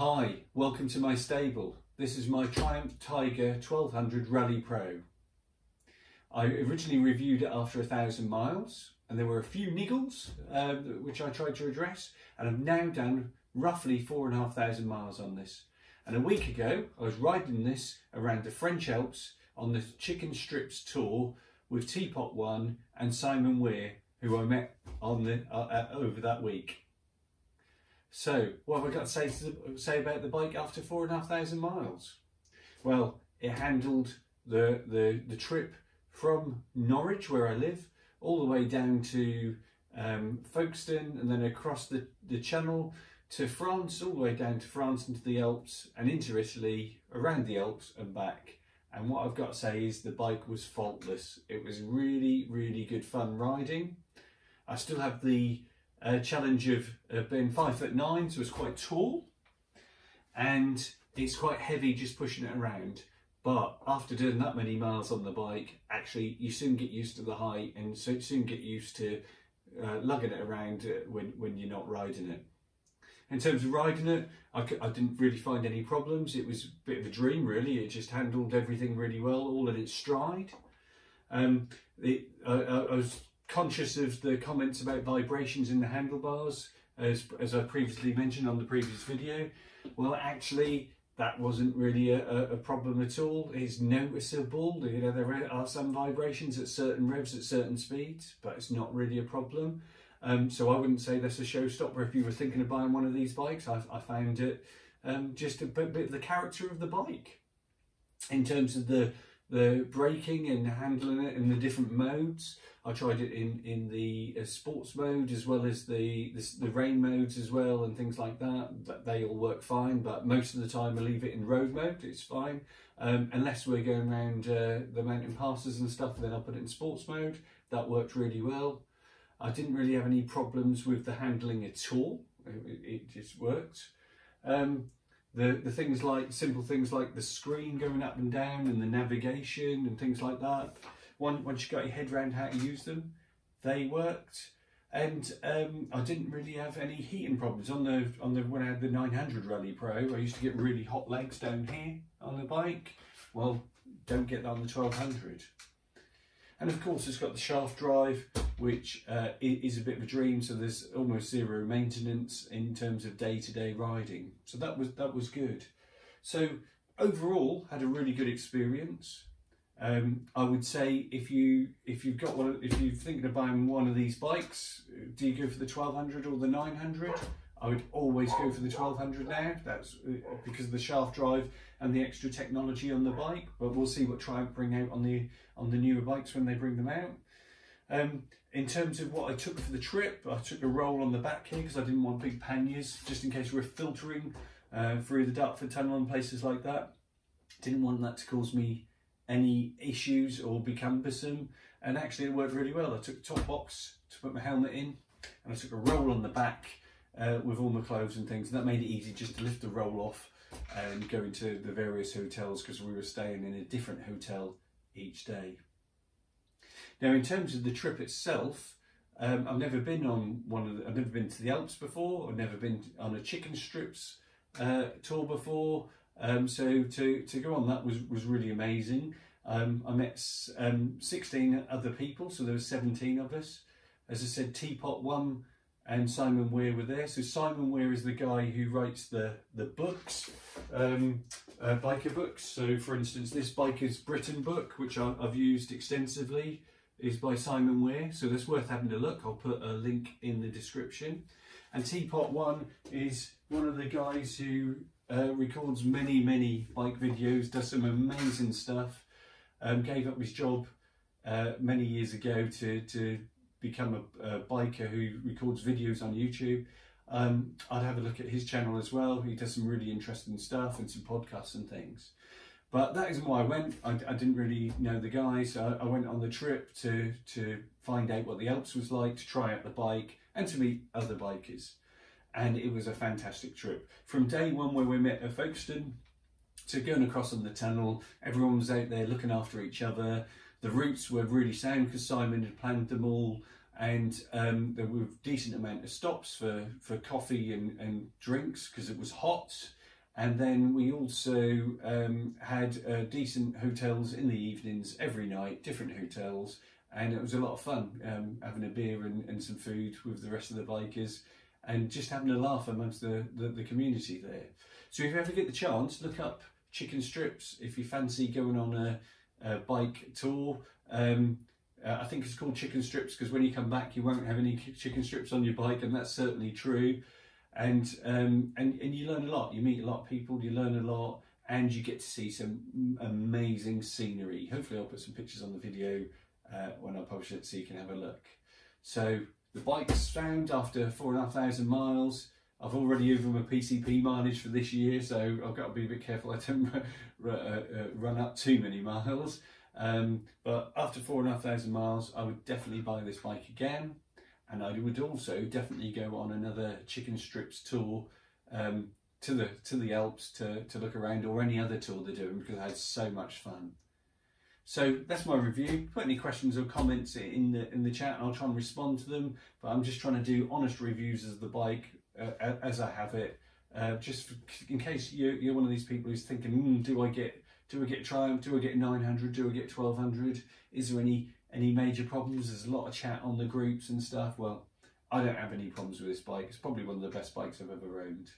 Hi, welcome to my stable. This is my Triumph Tiger 1200 Rally Pro. I originally reviewed it after 1,000 miles and there were a few niggles which I tried to address, and I've now done roughly 4,500 miles on this. And a week ago I was riding this around the French Alps on the Chicken Strips tour with Teapot One and Simon Weir, who I met on the over that week. So, what have I got to say about the bike after 4,500 miles? Well, it handled the trip from Norwich, where I live, all the way down to Folkestone, and then across the Channel to France, all the way down to France into the Alps and into Italy, around the Alps and back. And what I've got to say is the bike was faultless. It was really, really good fun riding. I still have the challenge of being 5'9", so it's quite tall, and it's quite heavy just pushing it around. But after doing that many miles on the bike, actually you soon get used to the height, and so soon get used to lugging it around when you're not riding it. In terms of riding it, I didn't really find any problems. It was a bit of a dream, really. It just handled everything really well, all in its stride. I was conscious of the comments about vibrations in the handlebars, as I previously mentioned on the previous video. Well, actually, that wasn't really a problem at all. It's noticeable. You know, there are some vibrations at certain revs at certain speeds, but it's not really a problem. So I wouldn't say that's a showstopper if you were thinking of buying one of these bikes. I found it just a bit of the character of the bike. In terms of the braking and handling it in the different modes, I tried it in the sports mode as well as the rain modes as well, and things like that. They all work fine, but most of the time I leave it in road mode. It's fine, unless we're going around the mountain passes and stuff, and then I'll put it in sports mode. That worked really well. I didn't really have any problems with the handling at all. It just worked. The things like, simple things like the screen going up and down and the navigation and things like that, once you got your head around how to use them, they worked. And I didn't really have any heating problems on the when I had the 900 Rally Pro. I used to get really hot legs down here on the bike. Well, don't get that on the 1200. And of course it's got the shaft drive, which is a bit of a dream, so there's almost zero maintenance in terms of day-to-day riding. So that was good. So overall, had a really good experience. I would say if you're thinking of buying one of these bikes, do you go for the 1200 or the 900? I would always go for the 1200 now. That's because of the shaft drive and the extra technology on the bike. But we'll see what Triumph bring out on the newer bikes when they bring them out. In terms of what I took for the trip, I took a roll on the back here because I didn't want big panniers, just in case we're filtering through the Dartford Tunnel and places like that. Didn't want that to cause me any issues or be cumbersome. And actually it worked really well. I took a top box to put my helmet in, and I took a roll on the back with all my clothes and things, and that made it easy just to lift the roll off and go into the various hotels, because we were staying in a different hotel each day. Now, in terms of the trip itself, I've never been to the Alps before. I've never been on a Chicken Strips tour before. So to go on that was really amazing. I met 16 other people, so there were 17 of us. As I said, Teapot One and Simon Weir were there. So Simon Weir is the guy who writes the books, biker books. So for instance, this Biker's Britain book, which I've used extensively, is by Simon Weir. So that's worth having a look. I'll put a link in the description. And Teapot One is one of the guys who records many bike videos, does some amazing stuff. Gave up his job many years ago to become a biker who records videos on YouTube. I'd have a look at his channel as well. He does some really interesting stuff and some podcasts and things. But that isn't why I went. I didn't really know the guys. I went on the trip to find out what the Alps was like, to try out the bike and to meet other bikers. And it was a fantastic trip. From day one where we met at Folkestone to going across on the tunnel, everyone was out there looking after each other. The routes were really sound because Simon had planned them all, and there were a decent amount of stops for coffee and drinks because it was hot. And then we also had decent hotels in the evenings every night, different hotels, and it was a lot of fun having a beer and some food with the rest of the bikers and just having a laugh amongst the community there. So if you ever get the chance, look up Chicken Strips if you fancy going on a bike tour. I think it's called Chicken Strips because when you come back you won't have any chicken strips on your bike, and that's certainly true. And you learn a lot. You meet a lot of people, you learn a lot, and you get to see some amazing scenery. Hopefully I'll put some pictures on the video when I publish it so you can have a look. So the bike's found after 4,500 miles. I've already over my PCP mileage for this year, so I've got to be a bit careful I don't run up too many miles. But after 4,500 miles, I would definitely buy this bike again. And I would also definitely go on another Chicken Strips tour to the Alps to look around, or any other tour they're doing, because I had so much fun. So that's my review. Put any questions or comments in the chat and I'll try and respond to them. But I'm just trying to do honest reviews of the bike as I have it, just in case you're one of these people who's thinking, do I get Triumph? Do I get 900? Do I get 1200? Is there any major problems? There's a lot of chat on the groups and stuff. Well, I don't have any problems with this bike. It's probably one of the best bikes I've ever owned.